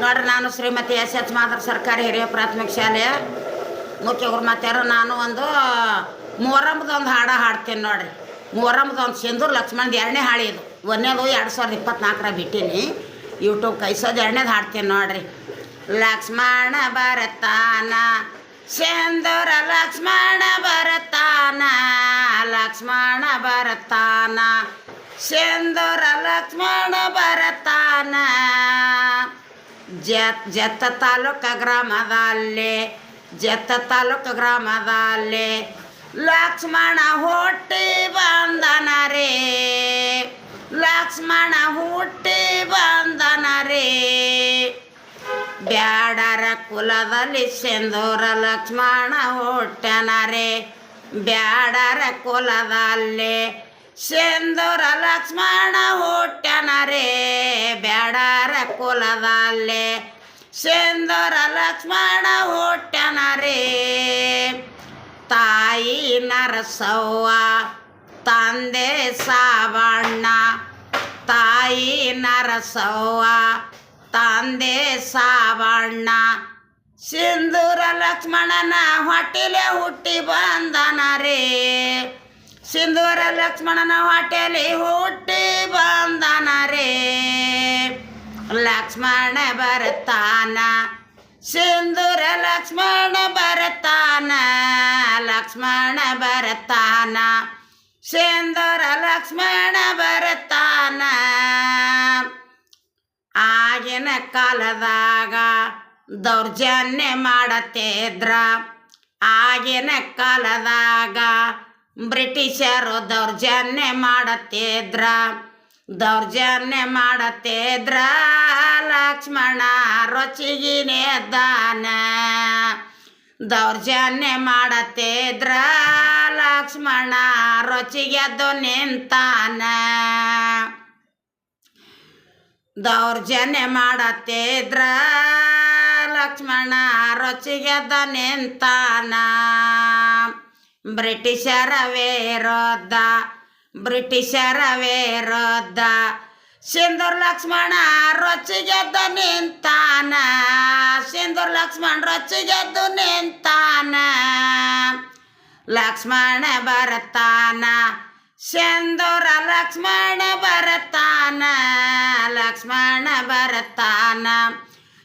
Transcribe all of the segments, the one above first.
ನೋಡ್ರಿ, ನಾನು ಶ್ರೀಮತಿ ಎಸ್ ಮಾದರ್ ಸರ್ಕಾರಿ ಹಿರಿಯ ಪ್ರಾಥಮಿಕ ಶಾಲೆಯ ಮುಖ್ಯ ಗುರುಮಾತ್ಯಾರು. ನಾನು ಒಂದು ಮೊಹರಂದೊಂದು ಹಾಡ್ತೀನಿ ನೋಡ್ರಿ. ಮೊಹರಂದೊಂದು ಸಿಂಧೂರು ಲಕ್ಷ್ಮಣದ ಎರಡನೇ ಹಾಡು ಇದು. ಒಂದನೇದು 2024 ಬಿಟ್ಟೀನಿ. ಯೂಟ್ಯೂಬ್ ಕೈಸೋದು ಎರಡನೇದು ಹಾಡ್ತೀನಿ ನೋಡ್ರಿ. ಲಕ್ಷ್ಮಣ ಬರತಾನ ಸಿಂಧೂರ ಲಕ್ಷ್ಮಣ ಬರತಾನ, ಲಕ್ಷ್ಮಣ ಬರತಾನ ಸಿಂಧೂರ ಲಕ್ಷ್ಮಣ ಬರತಾನ. ಜತ್ತ ತಾಲೂಕು ಗ್ರಾಮದಲ್ಲಿ ಲಕ್ಷ್ಮಣ ಹುಟ್ಟಿ ಬಂದನ ರೇ, ಲಕ್ಷ್ಮಣ ಹುಟ್ಟಿ ಬಂದನ ರೇ. ಬ್ಯಾಡರ ಕುಲದಲ್ಲಿ ಸಿಂಧೂರ ಲಕ್ಷ್ಮಣ ಹುಟ್ಟನ ರೇ, ಬ್ಯಾಡರ ಕುಲದಲ್ಲಿ ಸಿಂಧೂರ ಲಕ್ಷ್ಮಣ ಹುಟ್ಟನ ರೇ, ಬ್ಯಾಡರ ಕುಲದಲ್ಲಿ ಸಿಂಧೂರ ಲಕ್ಷ್ಮಣ ಹುಟ್ಟನ ರೇ. ತಾಯಿ ನರಸವ್ವ ತಂದೆ ಸಾವಣ್ಣ, ತಾಯಿ ನರಸವ್ವ ತಂದೆ ಸಾವಣ್ಣ, ಸಿಂಧೂರ ಲಕ್ಷ್ಮಣನ ಹೊಟ್ಟೆಲೆ ಹುಟ್ಟಿ ಬಂದನ ರೇ, ಸಿಂಧೂರ ಲಕ್ಷ್ಮಣನ ಹೊಟ್ಟೆಲಿ ಹುಟ್ಟಿ ಬಂದನ ರೇ. ಲಕ್ಷ್ಮಣ ಬರತಾನ ಸಿಂಧೂರ ಲಕ್ಷ್ಮಣ ಬರತಾನ, ಲಕ್ಷ್ಮಣ ಬರತಾನ ಸಿಂಧೂರ ಲಕ್ಷ್ಮಣ ಬರತಾನ. ಆಗಿನ ಕಾಲದಾಗ ದೌರ್ಜನ್ಯ ಮಾಡತ್ತಿದ್ರ, ಆಗಿನ ಕಾಲದಾಗ ಬ್ರಿಟಿಷರು ದೌರ್ಜನ್ಯ ಮಾಡತ್ತಿದ್ರ, ದೌರ್ಜನ್ಯ ಮಾಡತ್ತಿದ್ರ. ಲಕ್ಷ್ಮಣ ರೊಚ್ಚಿಗಿನೇ ದಾನ, ದೌರ್ಜನ್ಯ ಮಾಡತ್ತಿದ್ರ. ಲಕ್ಷ್ಮಣ ರೊಚ್ಚಿಗೆದ್ದು ನಿಂತಾನ, ದೌರ್ಜನ್ಯ ಮಾಡತ್ತಿದ್ರ. ಲಕ್ಷ್ಮಣ ರೊಚ್ಚಿಗೆದ್ದ ನಿಂತಾನ. ಬ್ರಿಟಿಷರ ವಿರೋಧ, ಬ್ರಿಟಿಷರ ವಿರೋಧ ಸಿಂಧೂರ ಲಕ್ಷ್ಮಣ ರೊಚ್ಚಿಗೆದ್ದು ನಿಂತಾನ, ಸಿಂಧೂರ ಲಕ್ಷ್ಮಣ ರೊಚ್ಚಿಗೆದ್ದು ನಿಂತಾನ. ಲಕ್ಷ್ಮಣ ಬರತಾನ ಸಿಂಧೂರ ಲಕ್ಷ್ಮಣ ಬರತಾನ, ಲಕ್ಷ್ಮಣ ಬರತಾನ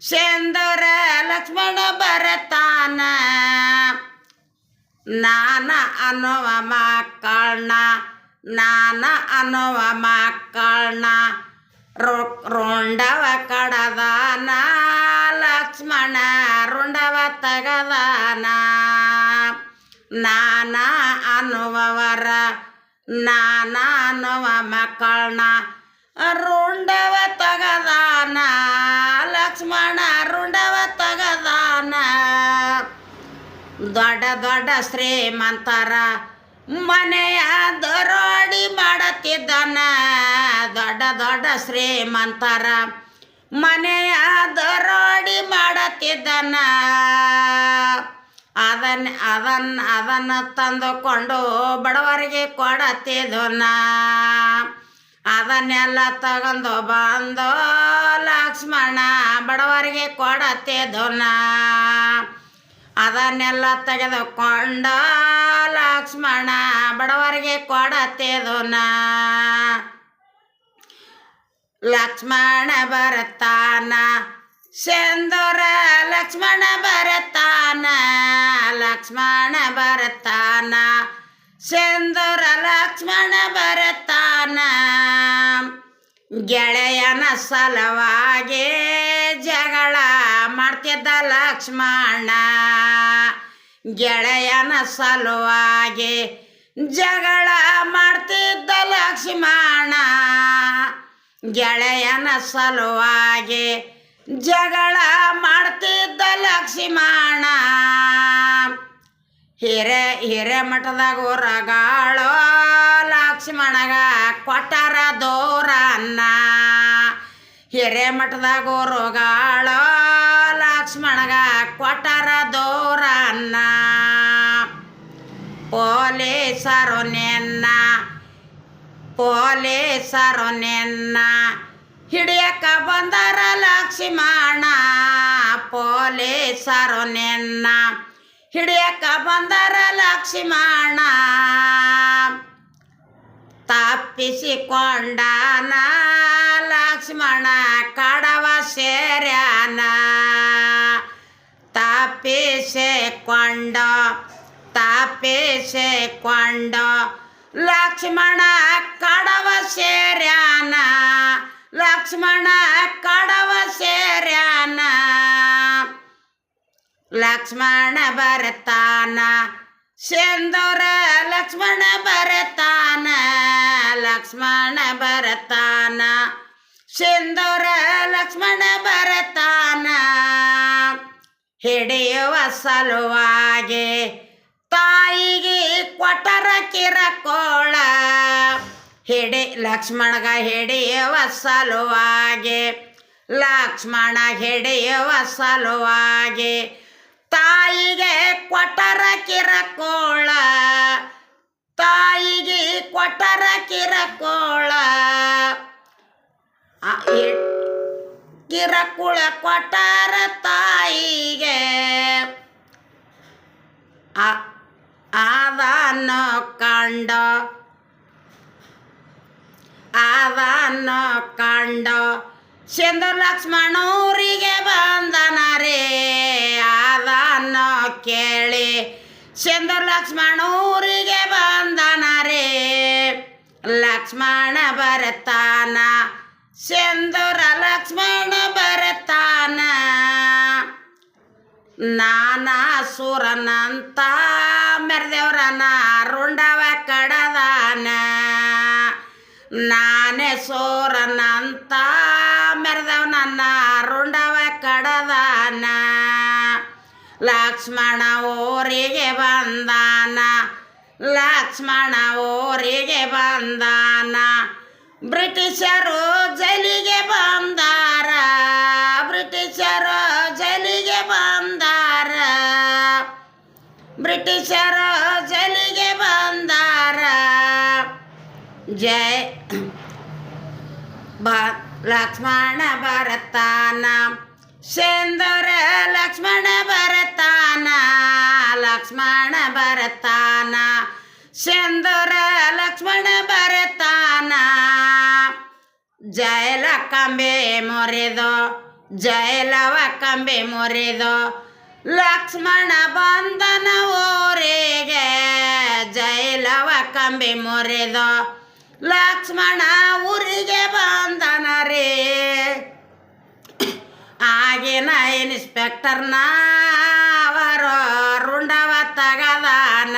ಸಿಂಧೂರ ಲಕ್ಷ್ಮಣ ಬರತಾನ. ನಾನ ಅನ್ನುವ ಮಕ್ಕಳನ್ನ, ನಾನ ಅನ್ನುವ ಮಕ್ಕಳನ್ನ ರುಂಡವ ಕಡದಾನ, ಲಕ್ಷ್ಮಣ ರುಂಡವ ತಗದಾನ. ನಾನ ಅನ್ನುವವರ, ನಾನ ಅನ್ನುವ ಮಕ್ಕಳನ್ನ ರುಂಡವ ತಗದಾನ, ಲಕ್ಷ್ಮಣ ರುಂಡವ ತಗದಾನ. ದೊಡ್ಡ ದೊಡ್ಡ ಶ್ರೀಮಂತರ ಮನೆಯ ದರೋಡಿ ಮಾಡತ್ತಿದ್ದಾನ, ದೊಡ್ಡ ದೊಡ್ಡ ಶ್ರೀಮಂತರ ಮನೆಯ ದರೋಡಿ ಮಾಡತ್ತಿದ್ದಾನ. ಅದನ್ನು ತಂದುಕೊಂಡು ಬಡವರಿಗೆ ಕೊಡತ್ತಿದ್ದನ, ಅದನ್ನೆಲ್ಲ ತಗೊಂಡು ಬಂದು ಲಕ್ಷ್ಮಣ ಬಡವರಿಗೆ ಕೊಡತ್ತಿದ್ದನ. ಅದನ್ನೆಲ್ಲ ತೆಗೆದುಕೊಂಡ ಲಕ್ಷ್ಮಣ ಬಡವರಿಗೆ ಕೊಡತ್ತಿದ್ದನ. ಲಕ್ಷ್ಮಣ ಬರತಾನ ಸಿಂಧೂರ ಲಕ್ಷ್ಮಣ ಬರತಾನ, ಲಕ್ಷ್ಮಣ ಬರತಾನ ಸಿಂಧೂರ ಲಕ್ಷ್ಮಣ ಬರತಾನ. ಗೆಳೆಯನ ಸಲುವಾಗಿ ಜಗಳ ಮಾಡ್ತಿದ್ದ ಲಕ್ಷ್ಮಣ, ಗೆಳೆಯನ ಸಲುವಾಗಿ ಜಗಳ ಮಾಡ್ತಿದ್ದ ಲಕ್ಷ್ಮಣ, ಗೆಳೆಯನ ಸಲುವಾಗಿ ಜಗಳ ಮಾಡ್ತಿದ್ದ ಲಕ್ಷ್ಮಣ. ಹಿರೇಮಠದಾಗ ಊರಗಾಳೋ ಲಕ್ಷ್ಮಣಗ ಕೊಟ್ಟಾರ ದೂರನ್ನ, ಹಿರೇಮಠದಾಗ ಊರುಗಾಳೋ ಲಕ್ಷ್ಮಣಗ ಕೊಟ್ಟಾರ ದೂರನ್ನ. ಪೊಲೀಸರು ನಿನ್ನ ಹಿಡಿಯಕ್ಕ ಬಂದರ ಲಕ್ಷ್ಮಣ ಪೊಲೀಸರು ನಿನ್ನ ಹಿಡಿಯಕ್ಕ ಬಂದರ ಲಕ್ಷ್ಮಣ ತಪ್ಪಿಸಿಕೊಂಡನ ಲಕ್ಷ್ಮಣ ಕಡವ ಸೇರ್ಯಾನ ತಪ್ಪಿಸಿಕೊಂಡು ಲಕ್ಷ್ಮಣ ಕಡವ ಸೇರ್ಯಾನ ಲಕ್ಷ್ಮಣ ಕಡವ ಸೇರ್ಯಾನ ಲಕ್ಷ್ಮಣ ಬರ್ತಾನ ಸಿಂಧೂರ ಲಕ್ಷ್ಮಣ ಬರ್ತಾನ ಲಕ್ಷ್ಮಣ ಬರ್ತಾನ ಸಿಂಧೂರ ಲಕ್ಷ್ಮಣ ಬರ್ತಾನ ಹಿಡಿಯುವ ಸಲುವಾಗಿ ತಾಯಿಗೆ ಕೊಟ್ಟರ ಕಿರಕೋಳ ಲಕ್ಷ್ಮಣಗ ಹಿಡಿಯುವ ಸಲುವಾಗಿ ಲಕ್ಷ್ಮಣ ಹಿಡಿಯುವ ಸಲುವಾಗಿ ತಾಯಿಗೆ ಕೊಟ್ಟರ ಕಿರಕೋಳ ತಾಯಿಗೆ ಕೊಟ್ಟರ ಕಿರಕೋಳ ಕಿರಕುಳ ಕೊಟ್ಟರ ತಾಯಿಗೆ ಅದನ್ನು ಕಂಡು ಸಿಂಧೂರ ಲಕ್ಷ್ಮಣೂರಿಗೆ ಬಂದನ ರೇ ಅದನ್ನು ಕೇಳಿ ಸಿಂಧೂರ ಲಕ್ಷ್ಮಣೂರಿಗೆ ಬಂದನ ರೇ ಲಕ್ಷ್ಮಣ ಬರ್ತಾನ ಸಿಂಧೂರ ಲಕ್ಷ್ಮಣ ಬರ್ತಾನ ನಾನಾಸುರನಂತ ಮೆರೆದೇವ್ರನ ರುಂಡವ ಕಡದಾನ ನಾನೇ ಸೂರನಂತ ಮೆರೆದವನನ್ನ ರುಂಡವ ಕಡದಾನ ಲಕ್ಷ್ಮಣ ಊರಿಗೆ ಬಂದಾನ ಲಕ್ಷ್ಮಣ ಊರಿಗೆ ಬಂದಾನ ಬ್ರಿಟಿಷರು ಜೈಲಿಗೆ ಬಂದಾರ ಬ್ರಿಟಿಷರು ಜೈಲಿಗೆ ಬಂದಾರ ಬ್ರಿಟಿಷರು ಜೈಲಿಗೆ ಬಂದಾರ ಜೈ ಲಕ್ಷ್ಮಣ ಬರ್ತಾನ ಸಿಂಧೂರ ಲಕ್ಷ್ಮಣ ಬರ್ತಾನ ಲಕ್ಷ್ಮಣ ಬರ್ತಾನ ಸಿಂಧೂರ ಲಕ್ಷ್ಮಣ ಬರ್ತಾನ ಜೈಲ ಕಂಬೆ ಮುರಿದು ಜೈಲವ ಕಂಬೆ ಮುರಿದು ಲಕ್ಷ್ಮಣ ಬಂದನ ಊರಿಗೆ ಜೈಲವ ಕಂಬೆ ಮುರಿದು ಲಕ್ಷ್ಮಣ ಊರಿಗೆ ಬಂದನ ರೇ ಆಗಿನ ಇನ್ಸ್ಪೆಕ್ಟರ್ನ ಅವರು ರುಂಡವ ತಗದಾನ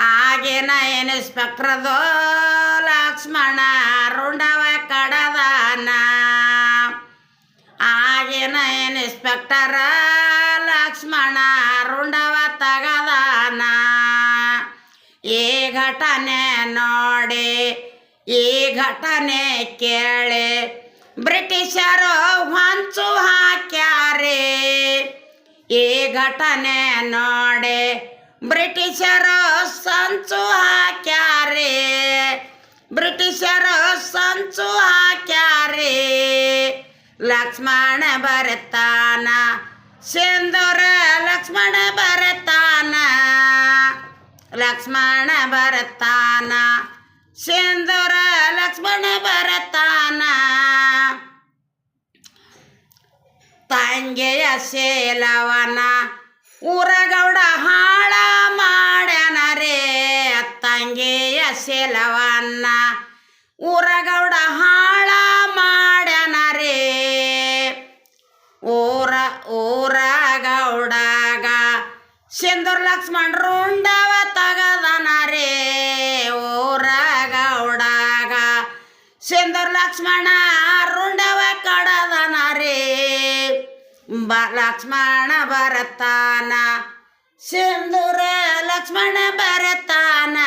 ಆಗಿನ ಇನ್ಸ್ಪೆಕ್ಟರ್ದು ಲಕ್ಷ್ಮಣ ರುಂಡವ ಕಡದಾನ ಆಗಿನ ಇನ್ಸ್ಪೆಕ್ಟರ ಲಕ್ಷ್ಮಣ ರುಂಡವ ತಗದಾನ ಈ ಘಟನೆ ನೋಡಿ ಈ ಘಟನೆ ಕೇಳಿ ಬ್ರಿಟಿಷರು ಹೊಂಚು ಹಾಕ್ಯಾರೆ ಈ ಘಟನೆ ನೋಡಿ ಬ್ರಿಟಿಷರು ಸಂಚು ಹಾಕ್ಯಾರೆ ಬ್ರಿಟಿಷರು ಸಂಚು ಹಾಕ್ಯಾರೆ ಲಕ್ಷ್ಮಣ ಬರ್ತಾನ ಸಿಂಧೂರ ಲಕ್ಷ್ಮಣ ಬರ್ತಾನ ಲಕ್ಷ್ಮಣ ಬರ್ತಾನ ಸಿಂಧೂರ ಲಕ್ಷ್ಮಣ ಬರ್ತಾನ ತಂಗೆಯ ಶೀಲವನ ಊರಗೌಡ ಹಾಳ ಮಾಡ್ಯಾನ ರೇ ತಂಗೆಯ ಶೀಲವನ್ನ ಊರಗೌಡ ಹಾಳ ಮಾಡ್ಯಾನ ರೇ ಊರಗೌಡಗ ಸಿಂಧೂರ ಲಕ್ಷ್ಮಣ ರುಂಡವ ತಗದನ ರೇ ಊರಗೌಡಗ ಸಿಂಧೂರ ಲಕ್ಷ್ಮಣ ರುಂಡವ ಕಡದನ ರೇ ಲಕ್ಷ್ಮಣ ಬರ್ತಾನ ಸಿಂಧೂರ ಲಕ್ಷ್ಮಣ ಬರ್ತಾನ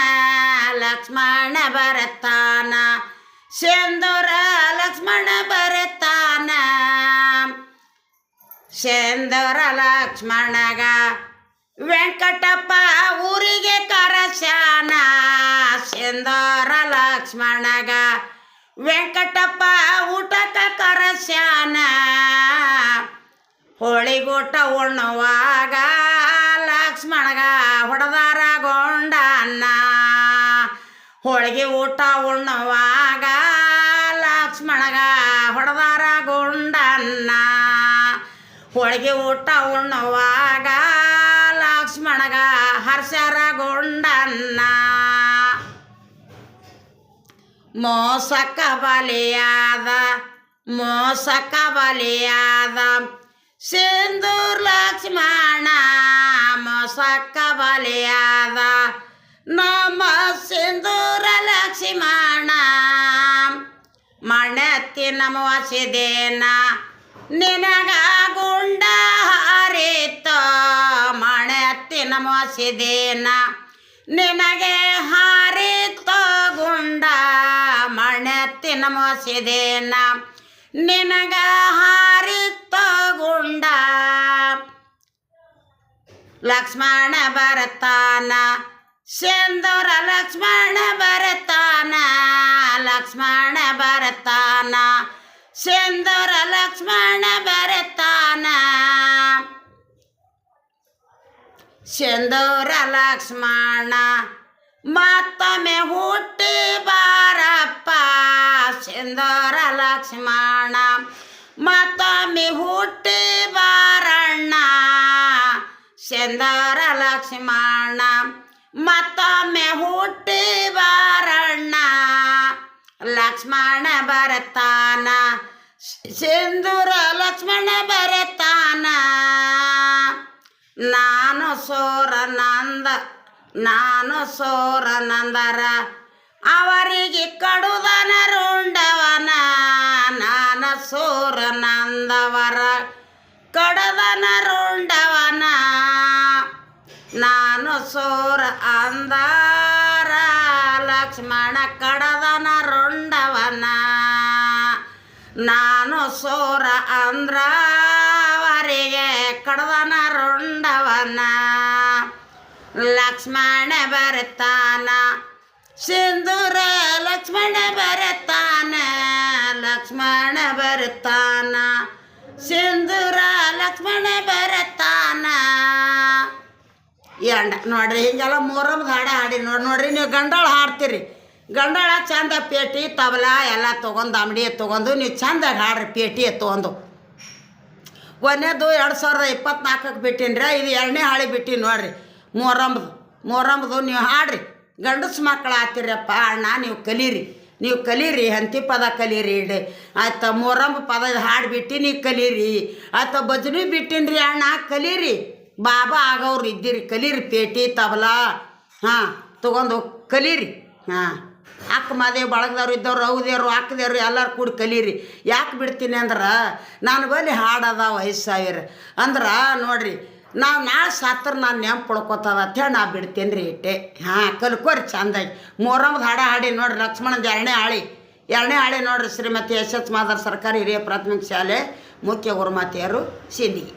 ಲಕ್ಷ್ಮಣ ಬರ್ತಾನ ಸಿಂಧೂರ ಲಕ್ಷ್ಮಣ ಬರ್ತಾನ ಸಿಂಧೂರ ಲಕ್ಷ್ಮಣಗ ವೆಂಕಟಪ್ಪ ಊರಿಗೆ ಕರಸ್ಯಾನ ಸಿಂಧೂರ ಲಕ್ಷ್ಮಣಗ ವೆಂಕಟಪ್ಪ ಊಟಕ್ಕೆ ಕರಸ್ಯಾನ ಹೋಳಿಗೂಟ ಉಣ್ಣುವಾಗ ಲಕ್ಷ್ಮಣಗ ಹೊಡೆದಾರ ಗೊಂಡನ್ನ ಹೋಳಿಗೆ ಊಟ ಉಣ್ಣುವಾಗ ಲಕ್ಷ್ಮಣಗ ಹೊಡೆದಾರ ಗೊಂಡನ್ನ ಹೋಳಿಗೆ ಊಟ ಉಣ್ಣುವಾಗ ಲಕ್ಷ್ಮಣಗ ಹರ್ಷರ ಗೊಂಡನ್ನ ಮೋಸಕ ಬಲಿಯಾದ ಸಿಂಧೂರ್ ಲಕ್ಷ್ಮಣ ಮೋಸಕ ಬಲಿಯಾದ ನಮ್ಮ ಸಿಂಧೂರ ಲಕ್ಷ್ಮಣ ಮಣ್ಣೆತ್ತಿ ನಮವಸಿದೇನ ನಿನಗ ಗುಂಡ ಹಾರಿತ ಮಣ್ಣೆತ್ತಿ ನಮವಸಿದೇನ ನಿನಗೆ ಹಾರಿತ ಗುಂಡ ಮಣ್ಣೆತ್ತಿ ನಮವಸಿದೇನ ನಿನಗ ಹಾರಿತ ಗುಂಡ ಲಕ್ಷ್ಮಣ ಬರತಾನ ಸಿಂಧೂರ ಲಕ್ಷ್ಮಣ ಬರತಾನ ಲಕ್ಷ್ಮಣ ಬರತಾನ ಸಿಂಧೂರ ಲಕ್ಷ್ಮಣ ಬರತಾನ ಸಿಂಧೂರ ಲಕ್ಷ್ಮಣ ಮತ್ತೊಮ್ಮೆ ಹುಟ್ಟಿ ಬಾರಪ್ಪ ಸಿಂಧೂರ ಲಕ್ಷ್ಮಣ ಮತ್ತೊಮ್ಮೆ ಹುಟ್ಟಿ ಬಾರಣ್ಣ ಸಿಂಧೂರ ಲಕ್ಷ್ಮಣ ಮತ್ತೊಮ್ಮೆ ಹುಟ್ಟಿ ಬಾರಣ್ಣ ಲಕ್ಷ್ಮಣ ಬರತಾನ ಸಿಂಧೂರ ಲಕ್ಷ್ಮಣ ಬರತಾನ ನಾನು ಸೋರನಂದರ ಅವರಿಗೆ ಕಡುದನ ರುಂಡವನ ನಾನು ಸೋರನಂದವರ ಕಡದನ ರುಂಡವನ ನಾನು ಸೋರ ಅಂದಾರ ಲಕ್ಷ್ಮಣ ಕಡದನ ರುಂಡವನ ನಾನು ಸೋರ ಅಂದ್ರ ಅವರಿಗೆ ಕಡದನ ರುಂಡವನ ಲಕ್ಷ್ಮಣ ಬರತಾನ ಸಿಂಧೂರ ಲಕ್ಷ್ಮಣ ಬರತಾನ ಲಕ್ಷ್ಮಣ ಬರತಾನ ಸಿಂಧೂರ ಲಕ್ಷ್ಮಣ ಬರತಾನ ಎಂಡ ನೋಡ್ರಿ ಹಿಂಗೆಲ್ಲ ಮೂರಮ್ದು ಹಾಡು ಹಾಡಿ ನೋಡ್ರಿ ನೀವು ಗಂಡಾಳ ಹಾಡ್ತೀರಿ ಗಂಡಾಳ ಚಂದ ಪೇಟಿ ತಬಲ ಎಲ್ಲ ತೊಗೊಂಡು ಅಂಗಡಿ ತೊಗೊಂಡು ನೀವು ಚಂದಾಗಿ ಹಾಡ್ರಿ ಪೇಟಿ ತೊಗೊಂಡು ಒಂದೇದು 2024ಕ್ಕೆ ಬಿಟ್ಟೀನಿ ರೀ ಇದು 2ನೇ ಹಾಳಿ ಬಿಟ್ಟೀನಿ ನೋಡ್ರಿ ಮೊಹರಂದು ನೀವು ಹಾಡ್ರಿ ಗಂಡಸು ಮಕ್ಕಳು ಆತಿರಪ್ಪ ಅಣ್ಣ ನೀವು ಕಲೀರಿ ಹಂತಿ ಪದ ಕಲೀರಿ ಇಡಿ ಆಯ್ತು ಮೊಹರಂಬ ಪದ ಹಾಡು ಬಿಟ್ಟು ನೀವು ಕಲೀರಿ ಆಯ್ತು ಭಜನೆ ಬಿಟ್ಟಿನಿ ರೀ ಅಣ್ಣ ಕಲೀರಿ ಬಾಬಾ ಆಗೋರು ಇದ್ದೀರಿ ಕಲೀರಿ ಪೇಟಿ ತಬಲ ಹಾಂ ತೊಗೊಂಡು ಕಲೀರಿ ಹಾಂ ಅಕ್ಕ ಮಾದೇವ್ ಬಳಗದವ್ರು ಇದ್ದವ್ರು ಹೌದೇವ್ರು ಅಕ್ಕದೇವ್ರು ಎಲ್ಲರೂ ಕೂಡಿ ಕಲೀರಿ ಯಾಕೆ ಬಿಡ್ತೀನಿ ಅಂದ್ರೆ ನಾನು ಬಲ್ಲಿ ಹಾಡದ 5,000 ಅಂದ್ರೆ ನೋಡ್ರಿ ನಾವು ನಾಳೆ ಸಾತ್ರ ನಾನು ನೆಂಪು ಪಡ್ಕೋತದ ಅಂತೇಳಿ ನಾ ಬಿಡ್ತೇನೆ ರೀ ಇಟ್ಟೆ ಹಾಂ ಕಲ್ಕೋರಿ ಚಂದಾಗಿ ಮೊಹರಂದು ಹಾಡಿ ನೋಡ್ರಿ ಲಕ್ಷ್ಮಣದ 2ನೇ ಹಾಳಿ ನೋಡ್ರಿ ಶ್ರೀಮತಿ ಎಸ್ ಎಚ್ ಮಾದರ್ ಸರ್ಕಾರಿ ಹಿರಿಯ ಪ್ರಾಥಮಿಕ ಶಾಲೆ ಮುಖ್ಯ ಗುರುಮಾತೆಯರು ಸಿಂದಗಿ.